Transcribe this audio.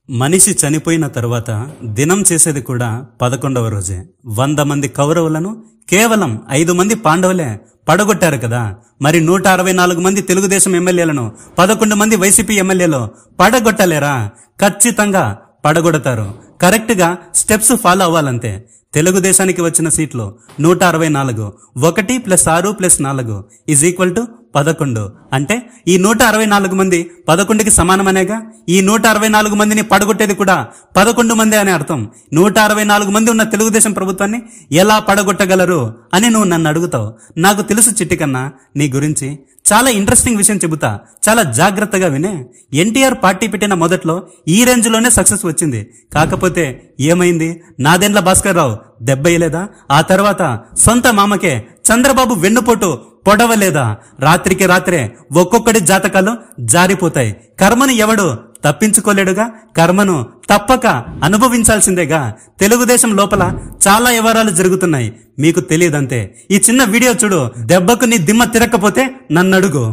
మనిషి చనిపోయిన తరువాత దినం చేసేది కూడా 11వ రోజే. 100 మంది కౌరవులను కేవలం 5 మంది పాండవులే పడగొట్టారు కదా. మరి 164 మంది తెలుగుదేశం ఎమ్మెల్యేలను 11 మంది వైసీపీ ఎమ్మెల్యేలు పడగొట్టలేరా? ఖచ్చితంగా పడగొడతారు. కరెక్ట్ గా స్టెప్స్ ఫాలో అవ్వాలంతే. తెలుగుదేశానికి వచ్చిన సీట్లు 164. 1 + 6 + 4 = 11. అంటే ఈ 164 మంది 11కి సమానమనేగా. ఈ 164 మందిని పడగొట్టేది కూడా 11 మంది అనే అర్థం. 164 మంది ఉన్న తెలుగుదేశం ప్రభుత్వాన్ని ఎలా పడగొట్టగలరు అని నువ్వు నన్ను అడుగుతావు. నాకు తెలుసు చిట్టికన్నా నీ గురించి. చాలా ఇంట్రెస్టింగ్ విషయం చెబుతా, చాలా జాగ్రత్తగా వినే. ఎన్టీఆర్ పార్టీ పెట్టిన మొదట్లో ఈ రేంజ్ లోనే సక్సెస్ వచ్చింది. కాకపోతే ఏమైంది? నాదెండ్ల భాస్కర్ రావు దెబ్బయ్యలేదా? ఆ తర్వాత సొంత మామకే చంద్రబాబు వెన్నుపోటు పొడవలేదా? రాత్రికి రాత్రే ఒక్కొక్కడి జాతకాలు జారిపోతాయి. కర్మను ఎవడు తప్పించుకోలేడుగా. కర్మను తప్పక అనుభవించాల్సిందేగా. తెలుగుదేశం లోపల చాలా వ్యవహారాలు జరుగుతున్నాయి, మీకు తెలియదంతే. ఈ చిన్న వీడియో చూడు. దెబ్బకు నీ దిమ్మ తిరక్కపోతే నన్ను అడుగు.